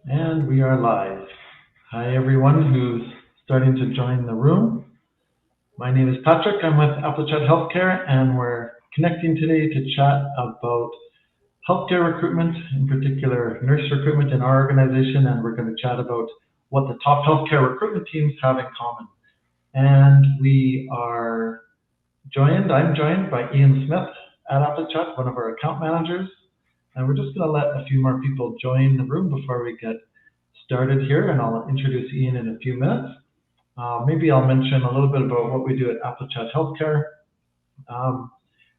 And we are live. Hi, everyone who's starting to join the room. My name is Patrick. I'm with Applichat Healthcare, and we're connecting today to chat about healthcare recruitment, in particular nurse recruitment in our organization, and we're going to chat about what the top healthcare recruitment teams have in common. And I'm joined by Ian Smith at Applichat, one of our account managers. And we're just going to let a few more people join the room before we get started here, and I'll introduce Ian in a few minutes. Maybe I'll mention a little bit about what we do at Applichat Healthcare.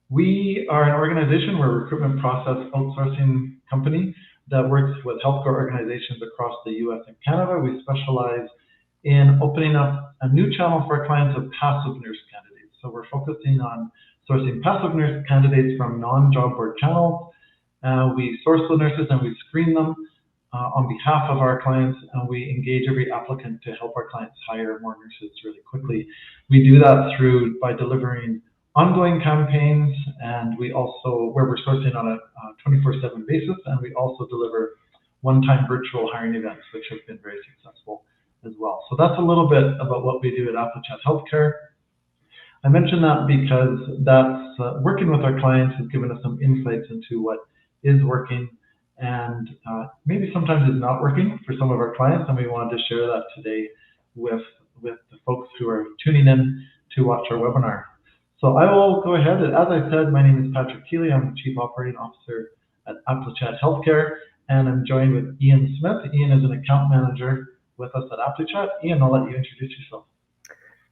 We are an organization, we're a recruitment process outsourcing company that works with healthcare organizations across the US and Canada. We specialize in opening up a new channel for our clients of passive nurse candidates. So we're focusing on sourcing passive nurse candidates from non-job board channels. We source the nurses and we screen them on behalf of our clients, and we engage every applicant to help our clients hire more nurses really quickly. We do that by delivering ongoing campaigns, and we also, where we're sourcing on a 24/7 basis, and we also deliver one-time virtual hiring events, which have been very successful as well. So that's a little bit about what we do at Applichat Healthcare. I mention that because that's working with our clients has given us some insights into what is working and maybe sometimes is not working for some of our clients, and we wanted to share that today with the folks who are tuning in to watch our webinar. So I will go ahead. As I said, my name is Patrick Keeley. I'm the Chief Operating Officer at Applichat Healthcare, and I'm joined with Ian Smith. Ian is an account manager with us at Applichat. Ian, I'll let you introduce yourself.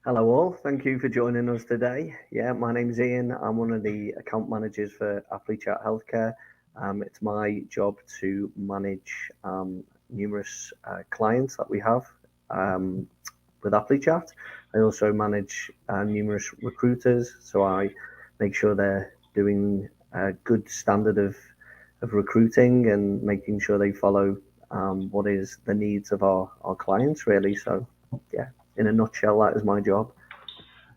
Hello all, thank you for joining us today. Yeah, my name's Ian. I'm one of the account managers for Applichat Healthcare. It's my job to manage numerous clients that we have with Applichat. I also manage numerous recruiters, so I make sure they're doing a good standard of recruiting and making sure they follow what is the needs of our clients, really. So, yeah, in a nutshell, that is my job.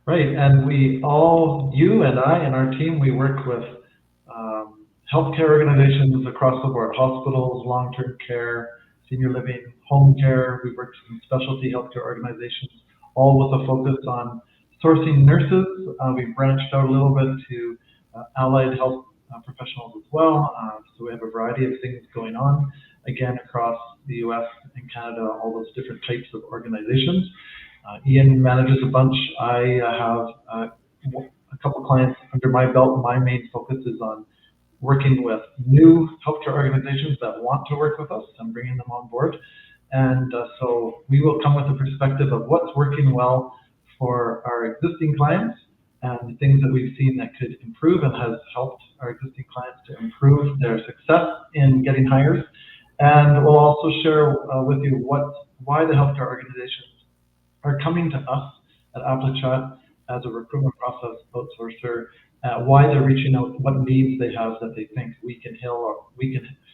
Right, and you and I and our team, we work with healthcare organizations across the board, hospitals, long-term care, senior living, home care. We've worked with specialty healthcare organizations, all with a focus on sourcing nurses. We've branched out a little bit to allied health professionals as well. So we have a variety of things going on, again, across the US and Canada, all those different types of organizations. Ian manages a bunch. I have a couple clients under my belt. My main focus is on working with new healthcare organizations that want to work with us and bringing them on board. And so we will come with a perspective of what's working well for our existing clients and things that we've seen that could improve and has helped our existing clients to improve their success in getting hires. And we'll also share with you why the healthcare organizations are coming to us at Applichat as a recruitment process outsourcer, why they're reaching out, what needs they have that they think we can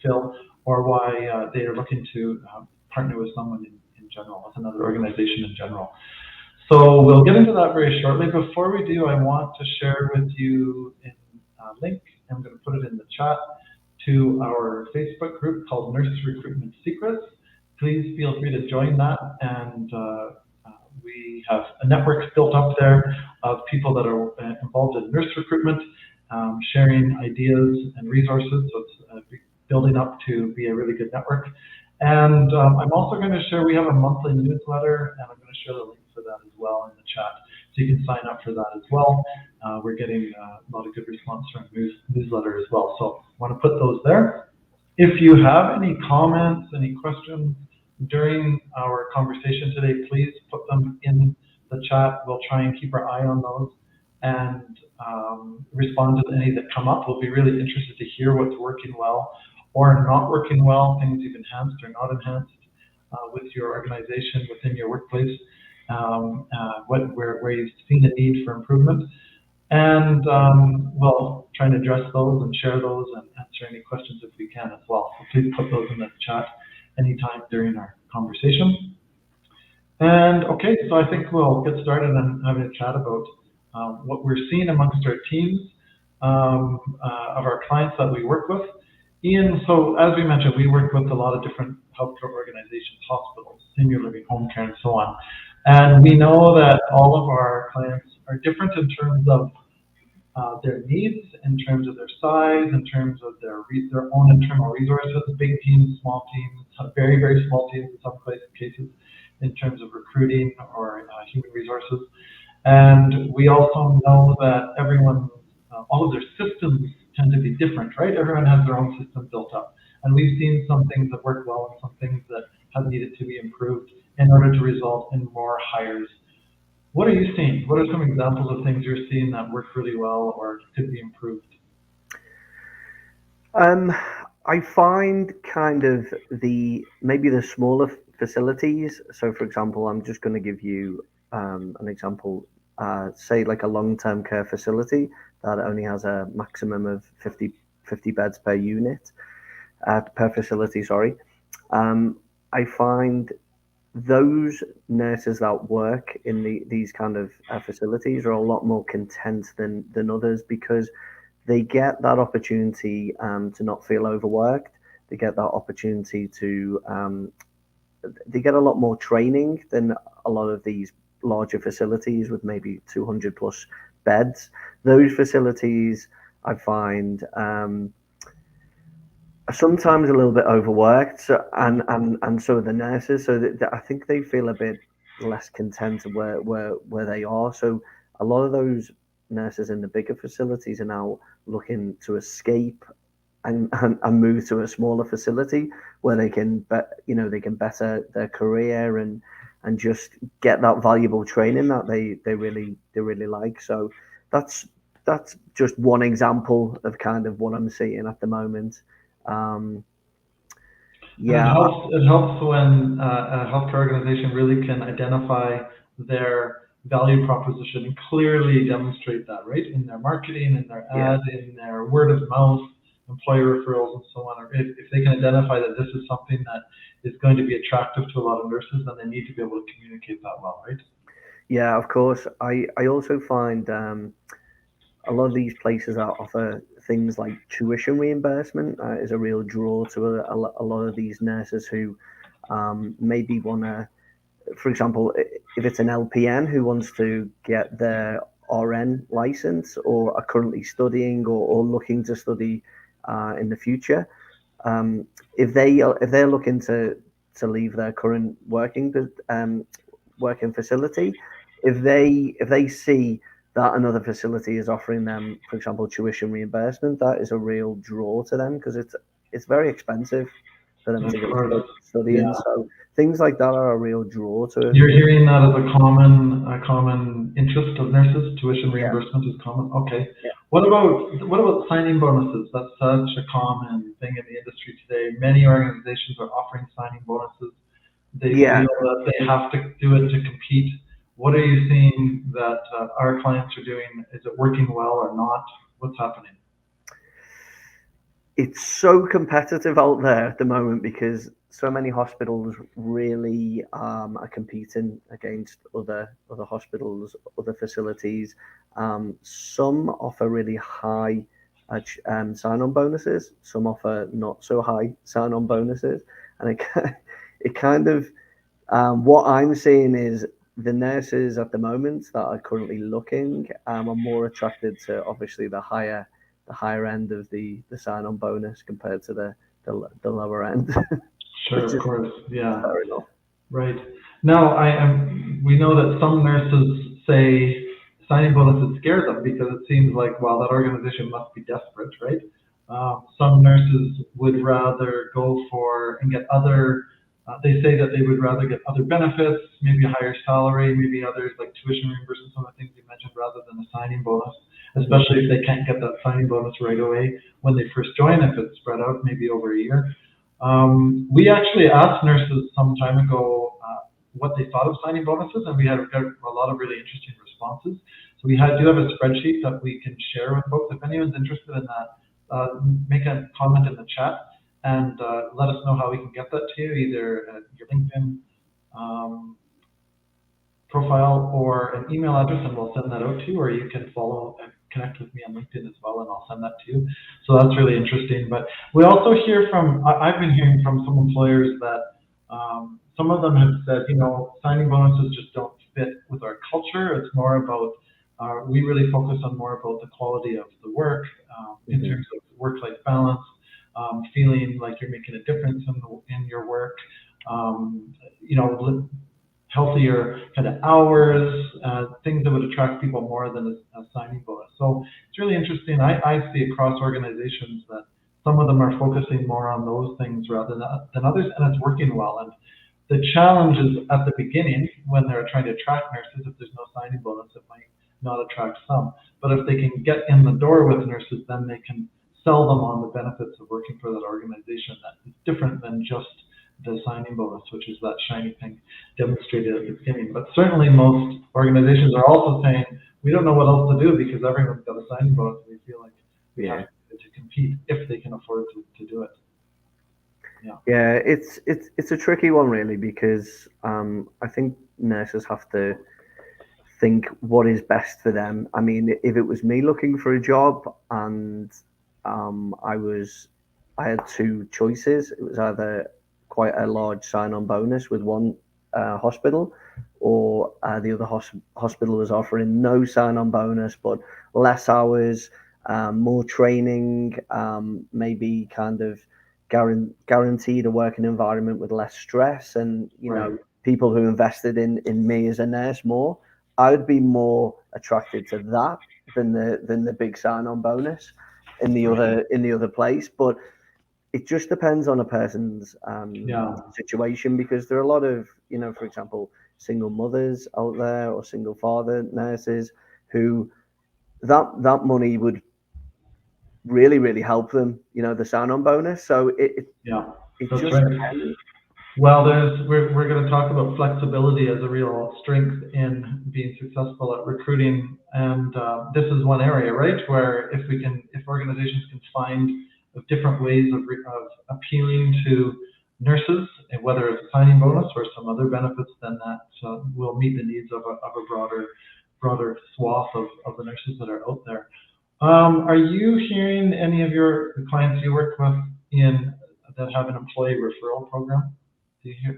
fill, or why they are looking to partner with someone in general, with another organization in general. So we'll get into that very shortly. Before we do, I want to share with you a link. I'm going to put it in the chat to our Facebook group called Nurse Recruitment Secrets. Please feel free to join that, and we have a network built up there of people that are involved in nurse recruitment, sharing ideas and resources. So it's building up to be a really good network. And I'm also going to share, we have a monthly newsletter, and I'm going to share the link for that as well in the chat. So you can sign up for that as well. We're getting a lot of good response from newsletter as well. So I want to put those there. If you have any comments, any questions during our conversation today, please put them in the chat. We'll try and keep our eye on those and respond to any that come up. We'll be really interested to hear what's working well or not working well, things you've enhanced or not enhanced with your organization, within your workplace, where you've seen the need for improvement. And we'll try and address those and share those and answer any questions if we can as well. So please put those in the chat anytime during our conversation. And okay, so I think we'll get started on having a chat about what we're seeing amongst our teams of our clients that we work with. Ian, so as we mentioned, we work with a lot of different healthcare organizations, hospitals, senior living, home care, and so on. And we know that all of our clients are different in terms of their needs, in terms of their size, in terms of their own internal resources, big teams, small teams, very, very small teams in some cases, in terms of recruiting or human resources. And we also know that all of their systems tend to be different, right? Everyone has their own system built up. And we've seen some things that work well and some things that have needed to be improved in order to result in more hires. What are you seeing? What are some examples of things you're seeing that work really well or could be improved? Um, I find kind of maybe the smaller facilities. So, for example, I'm just going to give you an example. Say like a long-term care facility that only has a maximum of 50 beds per unit, per facility. Sorry. I find those nurses that work in these kind of facilities are a lot more content than others because they get that opportunity to not feel overworked. They get that opportunity to they get a lot more training than a lot of these larger facilities with maybe 200 plus beds. Those facilities I find are sometimes a little bit overworked, and so are the nurses. So I think they feel a bit less content where they are. So a lot of those nurses in the bigger facilities are now looking to escape and move to a smaller facility where they can they can better their career and just get that valuable training that they really like. So that's that's just one example of kind of what I'm seeing at the moment. Um, And yeah, it helps when a healthcare organization really can identify their value proposition and clearly demonstrate that, right? In their marketing, in their yeah, ad, in their word of mouth, employer referrals, and so on. Or if they can identify that this is something that is going to be attractive to a lot of nurses, then they need to be able to communicate that well, right? yeah. Of course, I also find a lot of these places that offer things like tuition reimbursement is a real draw to a lot of these nurses who maybe want to, for example, if it's an LPN who wants to get their RN license or are currently studying or looking to study in the future, um, if they're looking to leave their current working facility, if they see that another facility is offering them, for example, tuition reimbursement, that is a real draw to them because it's very expensive for them Of to go course. studying. Yeah. So things like that are a real draw to. You're hearing that as a common interest of nurses. Tuition Yeah, reimbursement is common. Okay. yeah, What about signing bonuses? That's such a common thing in the industry today. Many organizations are offering signing bonuses. They yeah. feel that they have to do it to compete. What are you seeing that our clients are doing? Is it working well or not? What's happening? It's so competitive out there at the moment because so many hospitals really are competing against other hospitals, other facilities. Some offer really high sign-on bonuses. Some offer not so high sign-on bonuses, and it kind of what I'm seeing is the nurses at the moment that are currently looking are more attracted to obviously the higher end of the sign-on bonus compared to the lower end, which Sure, of is course. Yeah. fair enough. Right. Now, we know that some nurses say signing bonuses scare them because it seems like, well, that organization must be desperate, right? Some nurses would rather go for and get they say that they would rather get other benefits, maybe a higher salary, maybe others like tuition reimbursement, some of the things you mentioned, rather than a signing bonus, Mhm. especially if they can't get that signing bonus right away when they first join, if it's spread out maybe over a year. We actually asked nurses some time ago what they thought of signing bonuses, and we had got a lot of really interesting responses. So do have a spreadsheet that we can share with folks. If anyone's interested in that, make a comment in the chat and let us know how we can get that to you, either at your LinkedIn um, profile or an email address, and we'll send that out to you, or you can connect with me on LinkedIn as well, and I'll send that to you. So that's really interesting. But we also hear I've been hearing from some employers that some of them have said, signing bonuses just don't fit with our culture. It's more about, we really focus on more about the quality of the work in terms of work-life balance, feeling like you're making a difference in your work, healthier kind of hours, things that would attract people more than a signing bonus. So it's really interesting. I see across organizations that some of them are focusing more on those things rather than others, and it's working well. And the challenge is at the beginning when they're trying to attract nurses, if there's no signing bonus, it might not attract some. But if they can get in the door with nurses, then they can sell them on the benefits of working for that organization. That is different than just the signing bonus, which is that shiny thing demonstrated at the beginning. But certainly most organizations are also saying, we don't know what else to do because everyone's got a signing bonus, and we feel like we have to compete if they can afford to do it. Yeah, it's a tricky one really, because I think nurses have to think what is best for them. I mean, if it was me looking for a job and I had two choices. It was either quite a large sign-on bonus with one hospital, or the other hospital was offering no sign-on bonus but less hours, more training, maybe kind of guaranteed a working environment with less stress, and people who invested in me as a nurse more. I would be more attracted to that than the big sign-on bonus in the other place. But it just depends on a person's situation, because there are a lot of, for example, single mothers out there or single father nurses who that money would really, really help them, the sign-on bonus. So it that's just right. depends. Well, we're going to talk about flexibility as a real strength in being successful at recruiting, and this is one area, right, where if organizations can find different ways of appealing to nurses, and whether it's a signing bonus or some other benefits, then that will meet the needs of a broader swath of the nurses that are out there. Are you hearing any of the clients you work with that have an employee referral program?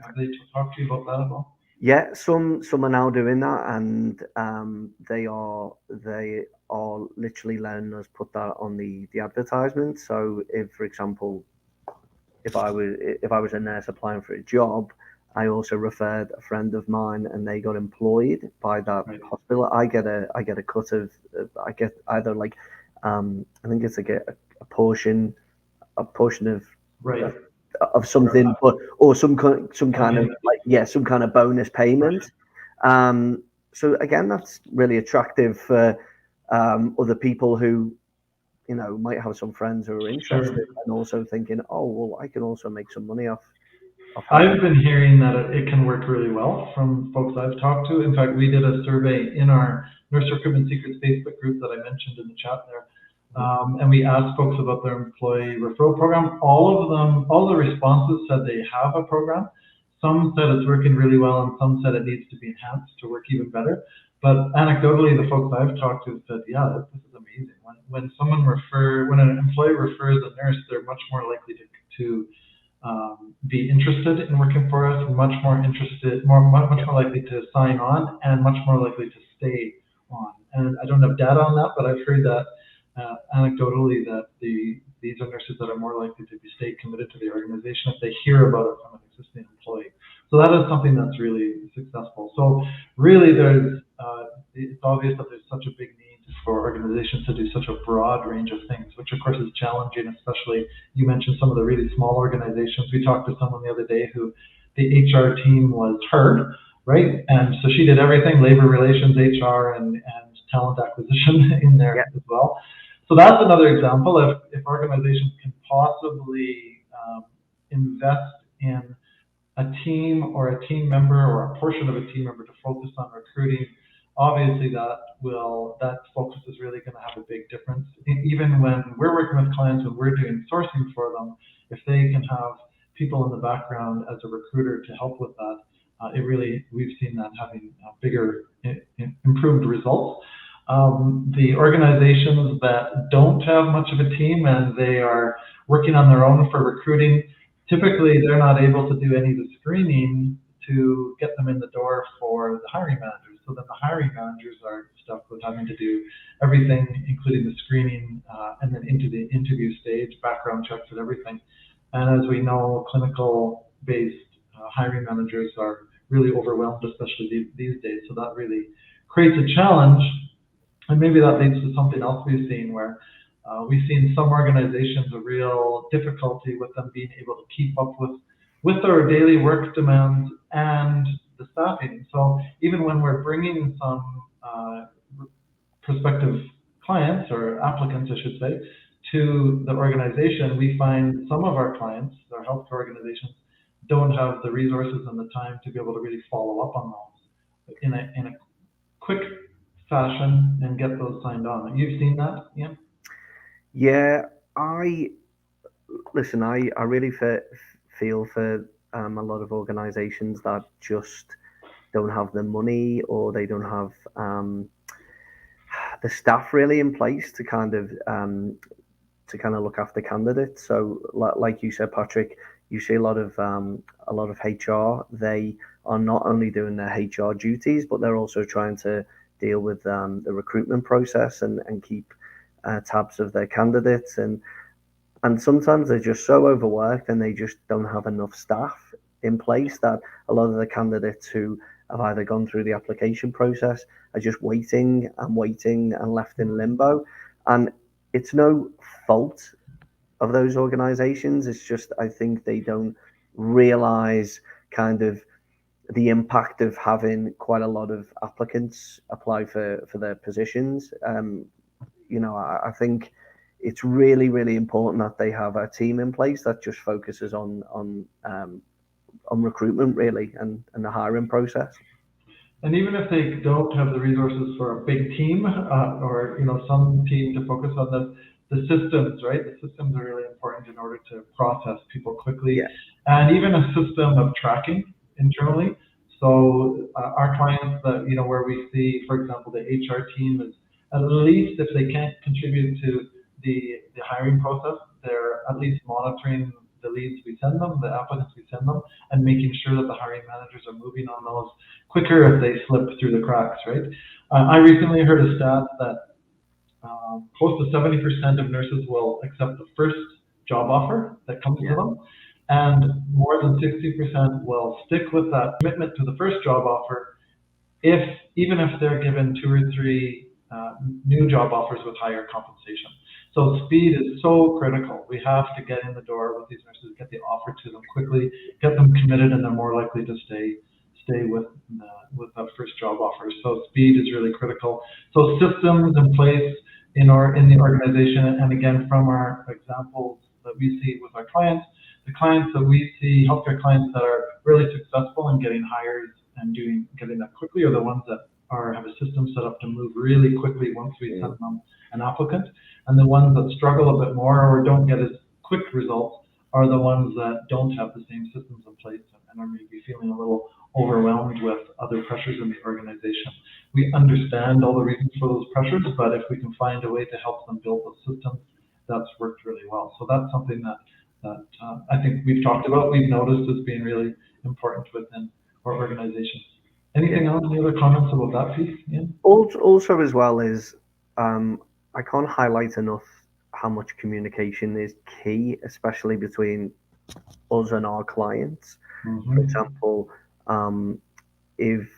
Have they talked to you about that at all? Yeah, some are now doing that, and they are literally letting us put that on the advertisement. So if, for example, if I was a nurse applying for a job, I also referred a friend of mine, and they got employed by that hospital. I get a cut of, I get either like I think it's like a portion of something, or some kind of some kind of bonus payment. So again, that's really attractive for other people who might have some friends who are interested, and also thinking, oh well, I can also make some money off. I've been hearing that it can work really well from folks I've talked to. In fact, we did a survey in our Nurse Recruitment Secrets Facebook group that I mentioned in the chat there. And we asked folks about their employee referral program. All the responses said they have a program. Some said it's working really well, and some said it needs to be enhanced to work even better. But anecdotally, the folks I've talked to said, yeah, this is amazing. When an employee refers a nurse, they're much more likely to be interested in working for us, much more likely to sign on, and much more likely to stay on. And I don't have data on that, but I've heard that anecdotally that these are nurses that are more likely to stay committed to the organization if they hear about it from an existing employee. So that is something that's really successful. So really, it's obvious that there's such a big need for organizations to do such a broad range of things, which of course is challenging, especially you mentioned some of the really small organizations. We talked to someone the other day who the HR team was her, right? And so she did everything, labor relations, HR, and talent acquisition in there as well. So that's another example. If organizations can possibly invest in a team or a team member or a portion of a team member to focus on recruiting, obviously that focus is really going to have a big difference. Even when we're working with clients and we're doing sourcing for them, if they can have people in the background as a recruiter to help with that, we've seen that having bigger improved results. The organizations that don't have much of a team and they are working on their own for recruiting, typically they're not able to do any of the screening to get them in the door for the hiring managers. So then the hiring managers are stuck with having to do everything, including the screening, and then into the interview stage, background checks and everything. And as we know, clinical-based hiring managers are really overwhelmed, especially these days. So that really creates a challenge, and maybe that leads to something else we've seen where we've seen some organizations a real difficulty with them being able to keep up with their daily work demands and the staffing. So even when we're bringing some prospective clients or applicants, I should say, to the organization, we find some of our clients, our healthcare organizations, don't have the resources and the time to be able to really follow up on those in a quick fashion and get those signed on. You've seen that, Ian? Yeah, I listen. I really feel for a lot of organisations that just don't have the money or they don't have the staff really in place to kind of look after candidates. So, like you said, Patrick, you see a lot of HR. They are not only doing their HR duties, but they're also trying to deal with the recruitment process and keep tabs of their candidates. And sometimes they're just so overworked and they just don't have enough staff in place that a lot of the candidates who have either gone through the application process are just waiting and left in limbo. And it's no fault of those organizations. It's just, I think they don't realize kind of the impact of having quite a lot of applicants apply for their positions. I think it's really, really important that they have a team in place that just focuses on recruitment really and the hiring process. And even if they don't have the resources for a big team or some team to focus on the systems, right? The systems are really important in order to process people quickly, Yeah. and even a system of tracking internally. So our clients that where we see, for example, the HR team is at least if they can't contribute to the hiring process, they're at least monitoring the leads we send them, the applicants we send them, and making sure that the hiring managers are moving on those quicker if they slip through the cracks, right? I recently heard a stat that close to 70% of nurses will accept the first job offer that comes to Yeah. them, and more than 60% will stick with that commitment to the first job offer if even if they're given two or three new job offers with higher compensation. So speed is so critical. We have to get in the door with these nurses, get the offer to them quickly, get them committed, and they're more likely to stay with that first job offer. So speed is really critical. So systems in place in the organization, and again from our examples that we see with our clients, the clients that we see, healthcare clients that are really successful in getting hires and getting that quickly, are the ones that have a system set up to move really quickly once we send them an applicant. And the ones that struggle a bit more or don't get as quick results are the ones that don't have the same systems in place and are maybe feeling a little overwhelmed with other pressures in the organization. We understand all the reasons for those pressures, but if we can find a way to help them build those systems, that's worked really well. So that's something that I think we've talked about, we've noticed as being really important within our organizations. Anything else, any other comments about that piece, Ian? Also, as well is I can't highlight enough how much communication is key, especially between us and our clients. For Mm-hmm. example, if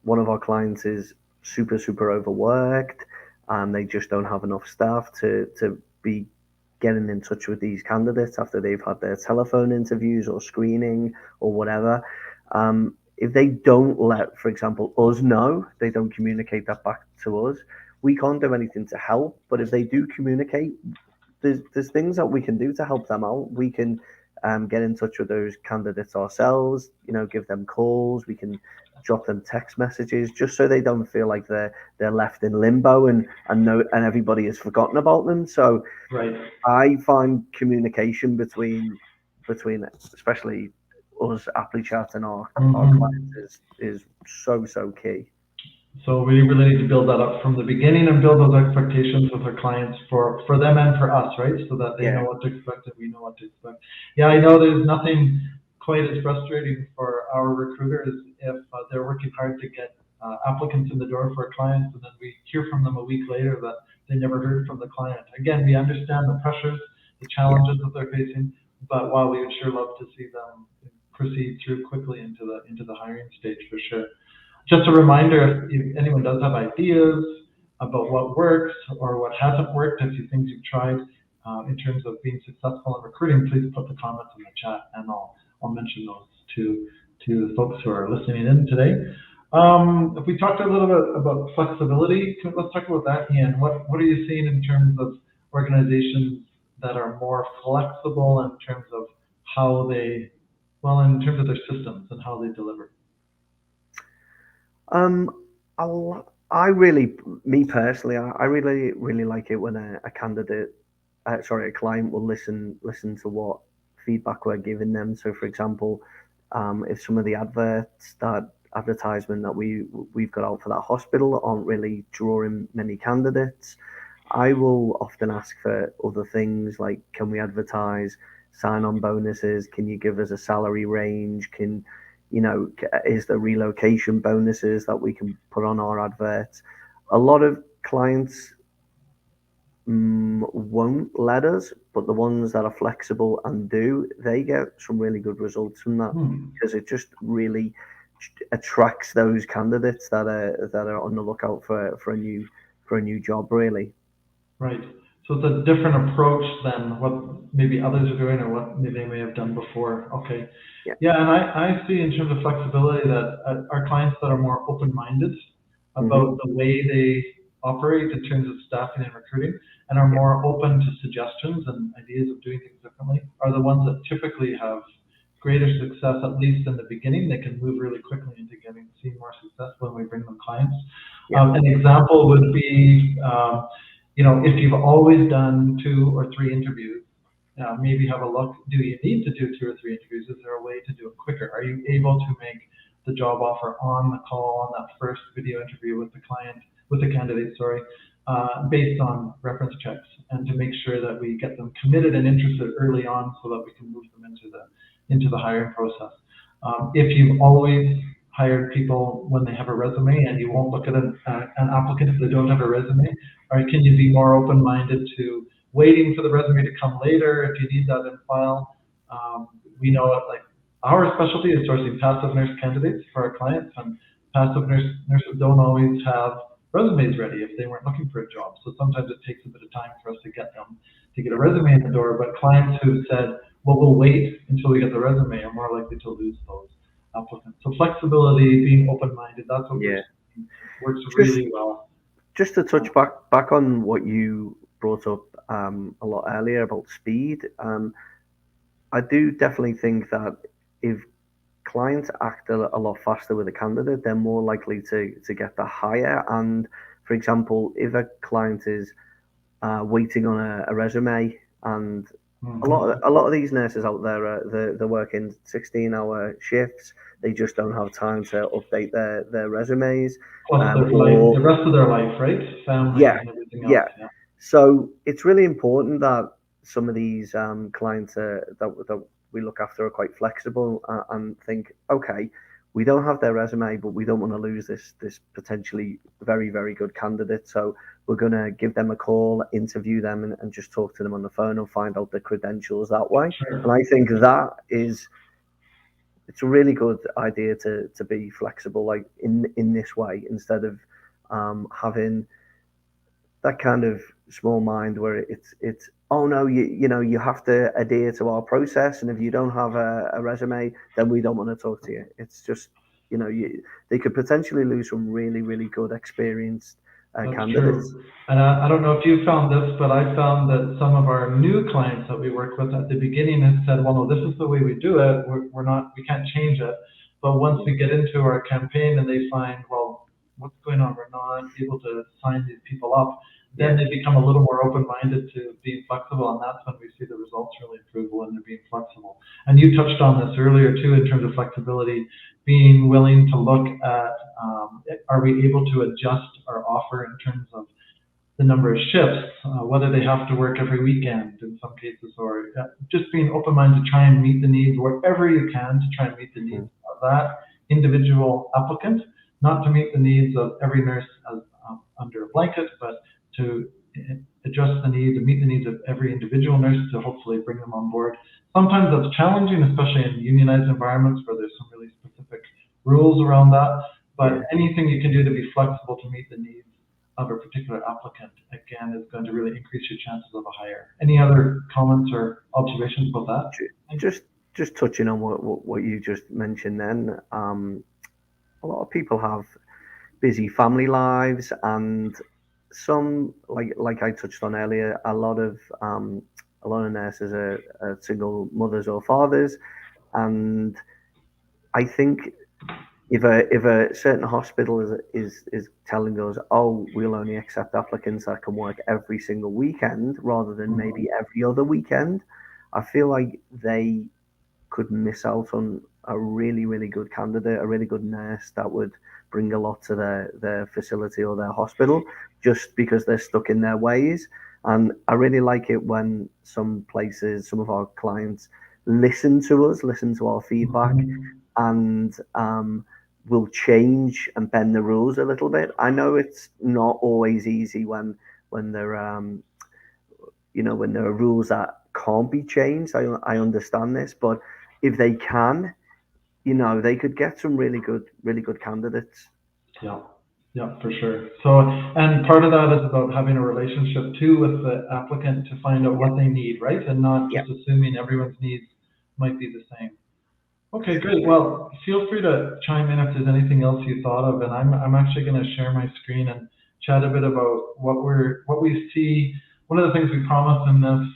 one of our clients is super overworked and they just don't have enough staff to be getting in touch with these candidates after they've had their telephone interviews or screening or whatever, if they don't let, for example, us know, they don't communicate that back to us, we can't do anything to help. But if they do communicate, there's things that we can do to help them out. We can get in touch with those candidates ourselves, give them calls. We can drop them text messages just so they don't feel like they're left in limbo and everybody has forgotten about them. So Right. I find communication between especially us Applichat and our clients Mm-hmm. is so key. So we really need to build that up from the beginning and build those expectations with our clients for them and for us, right? So that they know Yeah, what to expect and we know what to expect. Yeah, I know there's nothing quite as frustrating for our recruiters if they're working hard to get applicants in the door for clients and then we hear from them a week later that they never heard from the client. Again, we understand the pressures, the yeah, challenges that they're facing, but while we would sure love to see them proceed through quickly into the hiring stage for sure. Just a reminder, if anyone does have ideas about what works or what hasn't worked, a few things you've tried in terms of being successful in recruiting, please put the comments in the chat and I'll mention those to the folks who are listening in today. If we talked a little bit about flexibility, let's talk about that, Ian. What are you seeing in terms of organizations that are more flexible in terms of how they, well, in terms of their systems and how they deliver? Um, I really, me personally, I really, really like it when a candidate, sorry, a client will listen to what feedback we're giving them. So, for example, if some of the advertisement that we've got out for that hospital aren't really drawing many candidates, I will often ask for other things like, can we advertise sign-on bonuses? Can you give us a salary range? Is there relocation bonuses that we can put on our adverts? A lot of clients won't let us, but the ones that are flexible and do, they get some really good results from that Hmm. because it just really attracts those candidates that are on the lookout for a new job, really. Right. So it's a different approach than what maybe others are doing or what maybe they may have done before. Okay. Yeah. Yeah, and I see in terms of flexibility that our clients that are more open-minded Hmm. about the way they operate in terms of staffing and recruiting and are Yeah. more open to suggestions and ideas of doing things differently are the ones that typically have greater success, at least in the beginning. They can move really quickly into seeing more success when we bring them clients. Yeah. An example would be, if you've always done 2 or 3 interviews, maybe have a look. Do you need to do 2 or 3 interviews? Is there a way to do it quicker? Are you able to make the job offer on the call, on that first video interview with the client, with the candidate, sorry, based on reference checks, and to make sure that we get them committed and interested early on so that we can move them into the hiring process. If you've always hired people when they have a resume and you won't look at an applicant if they don't have a resume, or can you be more open-minded to waiting for the resume to come later if you need that in file? We know it, like our specialty is sourcing passive nurse candidates for our clients, and nurses don't always have resumes ready if they weren't looking for a job. So sometimes it takes a bit of time for us to get them to get a resume in the door. But clients who've said, well, we'll wait until we get the resume are more likely to lose those applicants. So flexibility, being open-minded, that's what we're Yeah. seeing works Just really well. just to touch back on what you brought up a lot earlier about speed. I do definitely think that if clients act a lot faster with a candidate, they're more likely to get the hire. And for example, if a client is waiting on a resume, and Mhm. a lot of these nurses out there they're working 16-hour shifts. They just don't have time to update their resumes, Plus their life, or the rest of their life, right? Family yeah, and everything else. yeah. Yeah. So it's really important that some of these clients that we look after are quite flexible and think, okay, we don't have their resume, but we don't want to lose this potentially very, very good candidate. So we're going to give them a call, interview them, and just talk to them on the phone and find out the credentials that way. And Sure. I think that is it's a really good idea to be flexible, like in this way, instead of having that kind of small mind where it's oh no, you have to adhere to our process, and if you don't have a resume, then we don't want to talk to you. It's just they could potentially lose some really, really good experienced That's candidates. true. And I don't know if you found this, but I found that some of our new clients that we work with at the beginning have said, well, no, this is the way we do it. We're not, we can't change it. But once we get into our campaign and they find, well, what's going on? We're not able to sign these people up. then they become a little more open-minded to being flexible, and that's when we see the results really improve when they're being flexible. And you touched on this earlier too, in terms of flexibility, being willing to look at, are we able to adjust our offer in terms of the number of shifts, whether they have to work every weekend in some cases, or just being open-minded to try and meet the needs wherever you can, to try and meet the needs of that individual applicant, not to meet the needs of every nurse as, under a blanket, but to adjust the needs and meet the needs of every individual nurse to hopefully bring them on board. Sometimes that's challenging, especially in unionized environments where there's some really specific rules around that, but anything you can do to be flexible to meet the needs of a particular applicant, again, is going to really increase your chances of a hire. Any other comments or observations about that? Just touching on what you just mentioned then, a lot of people have busy family lives, and some, like I touched on earlier, a lot of nurses are single mothers or fathers, and I think if a certain hospital is telling us, oh, we'll only accept applicants that can work every single weekend rather than maybe every other weekend, I feel like they could miss out on a really, really good candidate, a really good nurse that would bring a lot to their facility or their hospital, just because they're stuck in their ways. And I really like it when some places, some of our clients listen to us, listen to our feedback, and will change and bend the rules a little bit. I know it's not always easy when there when there are rules that can't be changed. I understand this, but if they can, they could get some really good candidates. Yeah, for sure. So, and part of that is about having a relationship too with the applicant to find out what they need, right? And not just assuming everyone's needs might be the same. Okay, great. Well, feel free to chime in if there's anything else you thought of, and I'm actually going to share my screen and chat a bit about what we see. One of the things we promised in this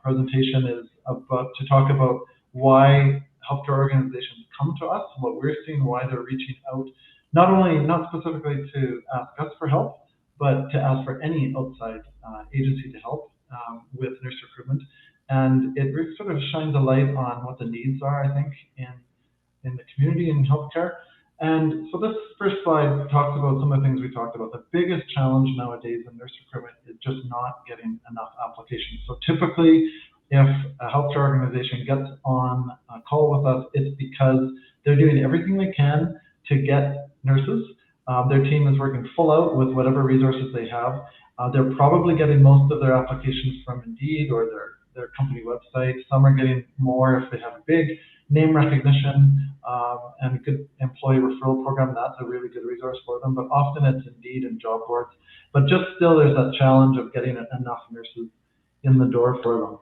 presentation is to talk about why healthcare organizations come to us, what we're seeing, why they're reaching out, not specifically to ask us for help, but to ask for any outside agency to help with nurse recruitment. And it really sort of shines a light on what the needs are, I think, in the community in healthcare. And so this first slide talks about some of the things we talked about. The biggest challenge nowadays in nurse recruitment is just not getting enough applications. So typically, if a healthcare organization gets on a call with us, it's because they're doing everything they can to get nurses. Their team is working full out with whatever resources they have. They're probably getting most of their applications from Indeed or their company website. Some are getting more if they have a big name recognition and a good employee referral program. That's a really good resource for them, but often it's Indeed and job boards. But just still, there's that challenge of getting enough nurses in the door for them.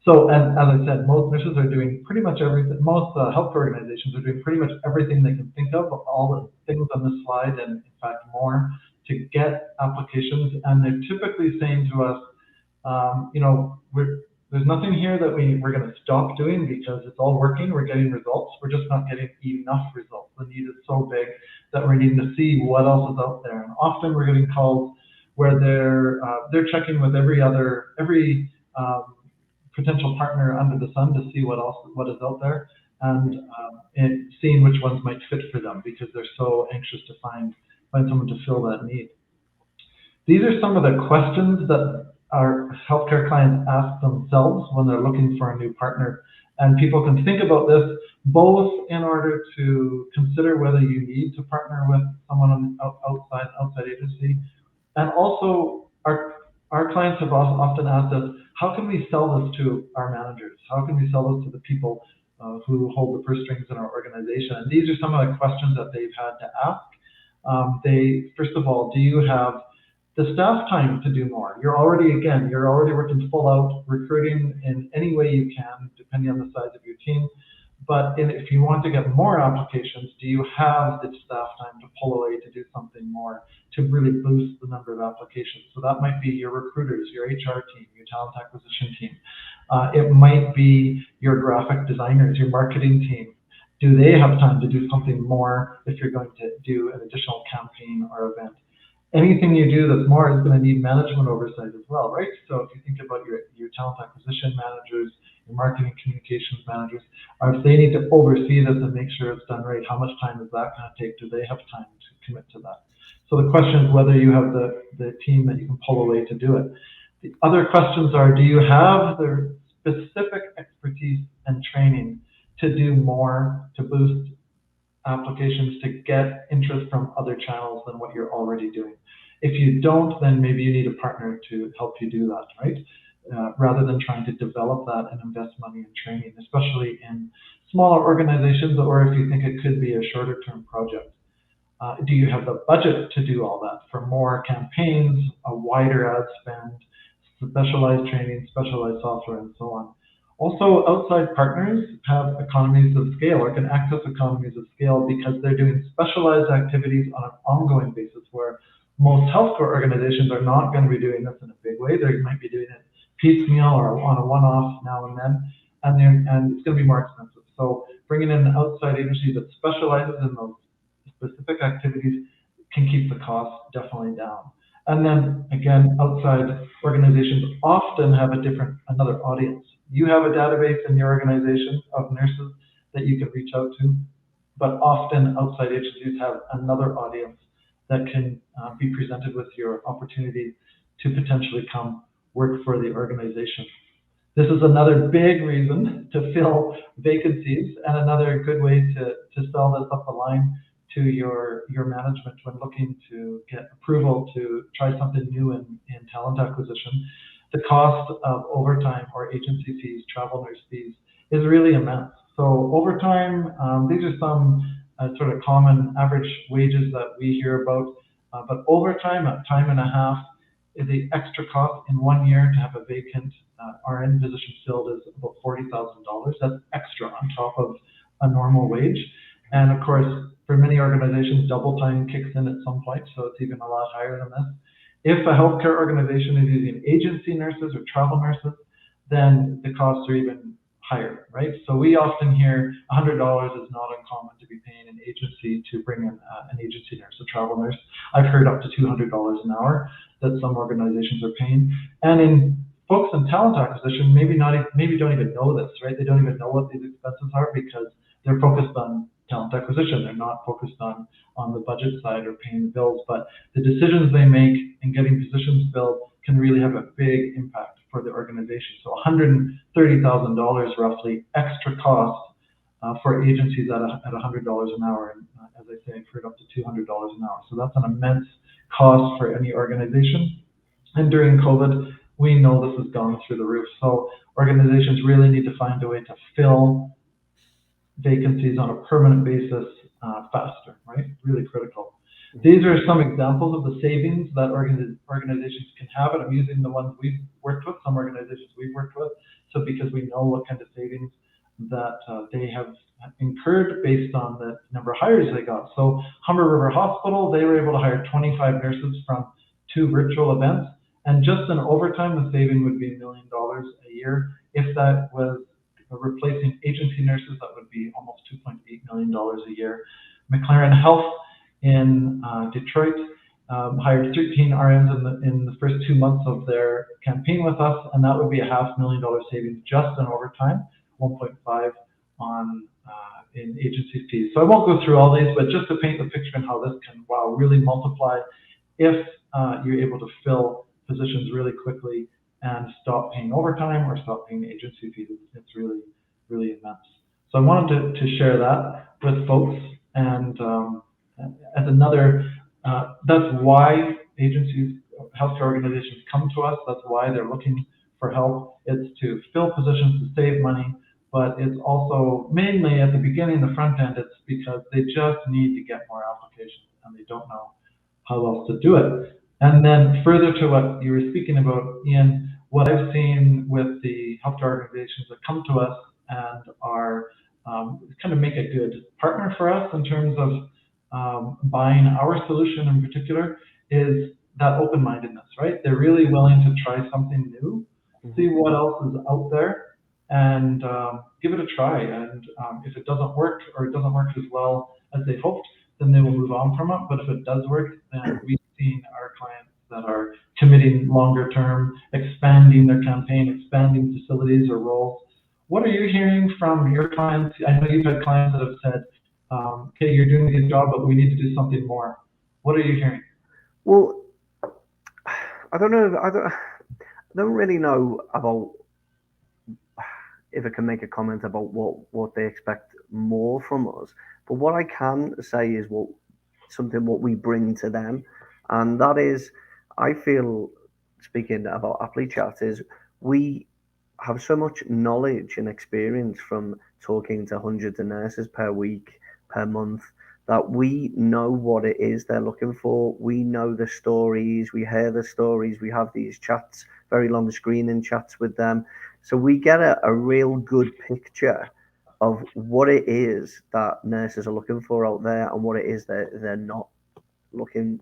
So, and as I said, most nurses are doing pretty much everything. Most health organizations are doing pretty much everything they can think of, all the things on this slide, and in fact more, to get applications. And they're typically saying to us, there's nothing here that we're going to stop doing because it's all working. We're getting results. We're just not getting enough results. The need is so big that we're needing to see what else is out there. And often we're getting calls where they're checking with every potential partner under the sun to see what is out there, and seeing which ones might fit for them because they're so anxious to find someone to fill that need. These are some of the questions that our healthcare clients ask themselves when they're looking for a new partner. And people can think about this both in order to consider whether you need to partner with someone outside agency. And also our clients have often asked us, how can we sell this to our managers? How can we sell this to the people who hold the purse strings in our organization? And these are some of the questions that they've had to ask. First of all, do you have the staff time to do more? You're already working full out, recruiting in any way you can, depending on the size of your team. But if you want to get more applications, do you have the staff time to pull away to do something more to really boost the number of applications? So that might be your recruiters, your HR team, your talent acquisition team. It might be your graphic designers, your marketing team. Do they have time to do something more if you're going to do an additional campaign or event? Anything you do that's more is going to need management oversight as well, right? So if you think about your talent acquisition managers, your marketing communications managers, or if they need to oversee this and make sure it's done right, how much time is that going to take? Do they have time to commit to that? So the question is whether you have the team that you can pull away to do it. The other questions are, do you have the specific expertise and training to do more to boost applications, to get interest from other channels than what you're already doing? If you don't, then maybe you need a partner to help you do that, right? Rather than trying to develop that and invest money in training, especially in smaller organizations, or if you think it could be a shorter term project. Do you have the budget to do all that for more campaigns, a wider ad spend, specialized training, specialized software, and so on? Also, outside partners have economies of scale or can access economies of scale because they're doing specialized activities on an ongoing basis where most healthcare organizations are not going to be doing this in a big way. They might be doing it piecemeal or on a one-off now and then, and it's going to be more expensive. So bringing in an outside agency that specializes in those specific activities can keep the cost definitely down. And then again, outside organizations often have another audience. You have a database in your organization of nurses that you can reach out to, but often outside agencies have another audience that can be presented with your opportunity to potentially come work for the organization. This is another big reason to fill vacancies and another good way to sell this up the line to your management when looking to get approval to try something new in talent acquisition. The cost of overtime or agency fees, travel nurse fees, is really immense. So overtime, these are some sort of common average wages that we hear about, but overtime at time and a half, the extra cost in 1 year to have a vacant RN position filled is about $40,000. That's extra on top of a normal wage. And of course, for many organizations, double time kicks in at some point, so it's even a lot higher than this. If a healthcare organization is using agency nurses or travel nurses, then the costs are even higher, right? So we often hear $100 is not uncommon to be paying an agency to bring in an agency nurse, a travel nurse. I've heard up to $200 an hour that some organizations are paying. And in folks in talent acquisition, maybe don't even know this, right? They don't even know what these expenses are because they're focused on talent acquisition. They're not focused on the budget side or paying the bills, but the decisions they make in getting positions filled can really have a big impact for the organization. So $130,000 roughly extra cost for agencies at $100 an hour, and as I say, I've heard up to $200 an hour. So that's an immense cost for any organization. And during COVID, we know this has gone through the roof. So organizations really need to find a way to fill vacancies on a permanent basis faster, right? Really critical. These are some examples of the savings that organizations can have, and I'm using the ones we've worked with, some organizations we've worked with, so because we know what kind of savings that they have incurred based on the number of hires they got. So Humber River Hospital, they were able to hire 25 nurses from 2 virtual events, and just in overtime, the saving would be $1 million a year. If that was replacing agency nurses, that would be almost $2.8 million a year. McLaren Health in Detroit hired 13 RNs in the first 2 months of their campaign with us, and that would be a $500,000 savings just in overtime, 1.5 on in agency fees. So I won't go through all these, but just to paint the picture on how this can really multiply if you're able to fill positions really quickly and stop paying overtime or stop paying agency fees. It's really, really immense. So I wanted to share that with folks, and as another, that's why agencies, healthcare organizations come to us. That's why they're looking for help. It's to fill positions, to save money, but it's also mainly at the beginning, the front end, it's because they just need to get more applications and they don't know how else to do it. And then further to what you were speaking about, Ian, what I've seen with the healthcare organizations that come to us and are kind of make a good partner for us in terms of buying our solution in particular is that open-mindedness, right? They're really willing to try something new, see what else is out there, and give it a try. And if it doesn't work or it doesn't work as well as they hoped, then they will move on from it. But if it does work, then we seeing our clients that are committing longer term, expanding their campaign, expanding facilities or roles. What are you hearing from your clients? I know you've had clients that have said, okay, you're doing a good job, but we need to do something more. What are you hearing? Well, I don't know. I don't really know about if I can make a comment about what they expect more from us. But what I can say is what we bring to them, and that is, I feel, speaking about Applichat, is we have so much knowledge and experience from talking to hundreds of nurses per week, per month, that we know what it is they're looking for. We know the stories, we hear the stories, we have these chats, very long screening chats with them. So we get a real good picture of what it is that nurses are looking for out there and what it is that they're not looking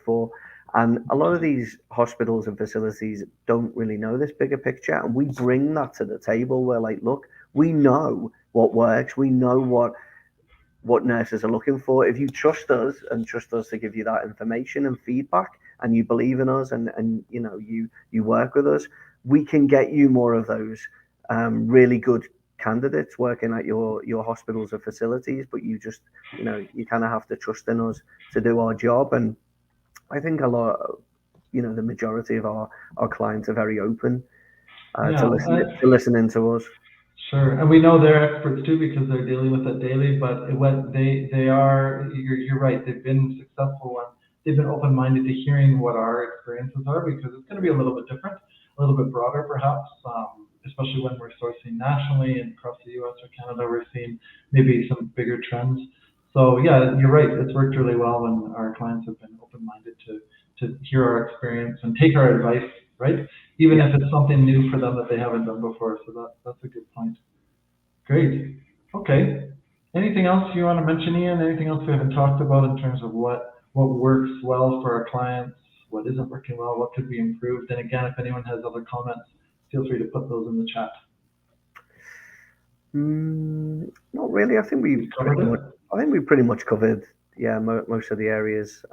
for. And a lot of these hospitals and facilities don't really know this bigger picture. And we bring that to the table. We're like, look, we know what works. We know what nurses are looking for. If you trust us and trust us to give you that information and feedback, and you believe in us, and you work with us, we can get you more of those really good candidates working at your hospitals or facilities. But you kind of have to trust in us to do our job. And I think a lot, the majority of our clients are very open Yeah, to listening to us. sure. And we know they're experts too because they're dealing with it daily. But what they are, you're right. They've been successful and they've been open-minded to hearing what our experiences are because it's going to be a little bit different, a little bit broader perhaps, especially when we're sourcing nationally and across the U.S. or Canada. We're seeing maybe some bigger trends. So yeah, you're right. It's worked really well, and our clients have been open-minded to hear our experience and take our advice, right? Even Yeah. if it's something new for them that they haven't done before. So that's a good point. Great. Okay. Anything else you want to mention, Ian? Anything else we haven't talked about in terms of what works well for our clients, what isn't working well, what could be improved? And again, if anyone has other comments, feel free to put those in the chat. Not really. We covered it. I think we pretty much covered, yeah, most of the areas.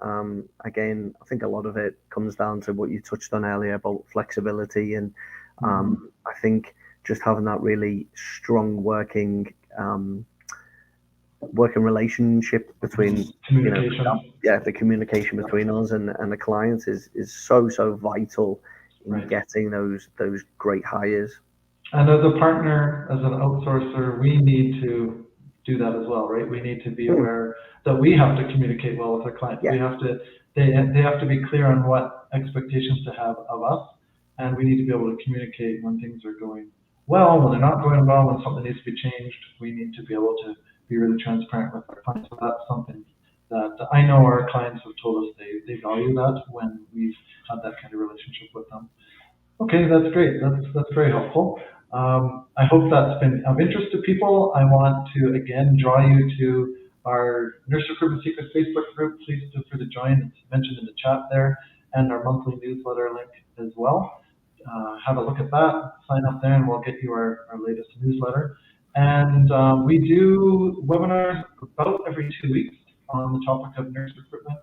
Again, I think a lot of it comes down to what you touched on earlier about flexibility, and I think just having that really strong working relationship between Communication. the communication between us and the clients is so vital in Right. getting those great hires. And as a partner, as an outsourcer, we need to do that as well, right? We need to be aware that we have to communicate well with our clients. Yeah. They have to be clear on what expectations to have of us, and we need to be able to communicate when things are going well, when they're not going well, when something needs to be changed. We need to be able to be really transparent with our clients. So that's something that I know our clients have told us they value that when we've had that kind of relationship with them. Okay, that's great. That's very helpful. I hope that's been of interest to people. I want to again draw you to our Nurse Recruitment Secrets Facebook group. Please feel free to join. It's mentioned in the chat there, and our monthly newsletter link as well. Have a look at that. Sign up there, and we'll get you our latest newsletter. And we do webinars about every 2 weeks on the topic of nurse recruitment,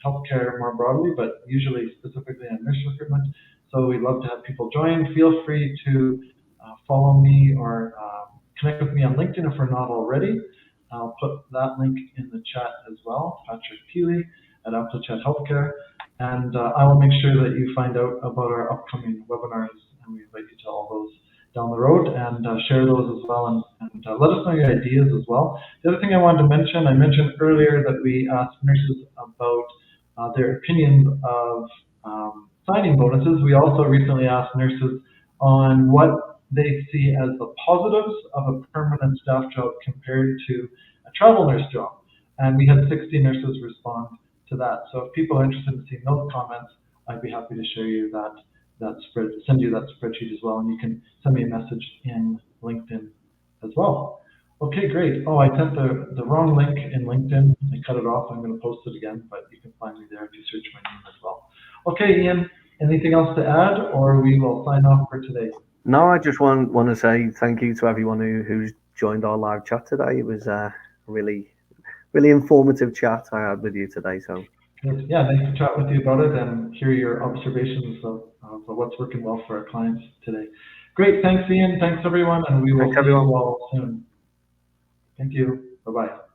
healthcare more broadly, but usually specifically on nurse recruitment. So we'd love to have people join. Feel free to follow me or connect with me on LinkedIn if we're not already. I'll put that link in the chat as well, Patrick Peely at Applichat Healthcare. And I will make sure that you find out about our upcoming webinars, and we invite you to all those down the road, and share those as well, and let us know your ideas as well. The other thing I wanted to mention, I mentioned earlier that we asked nurses about their opinions of signing bonuses. We also recently asked nurses on what they see as the positives of a permanent staff job compared to a travel nurse job. And we had 60 nurses respond to that. So if people are interested in seeing those comments, I'd be happy to share you send you that spreadsheet as well, and you can send me a message in LinkedIn as well. Okay, great. Oh, I sent the wrong link in LinkedIn. I cut it off. I'm going to post it again, but you can find me there if you search my name as well. Okay, Ian, anything else to add, or we will sign off for today? No, I just want to say thank you to everyone who's joined our live chat today. It was a really informative chat I had with you today. So Good. Yeah, nice to chat with you about it and hear your observations of what's working well for our clients today. Great. Thanks, Ian. Thanks, everyone. And we will Thanks, see you everyone. all soon. Thank you. Bye-bye.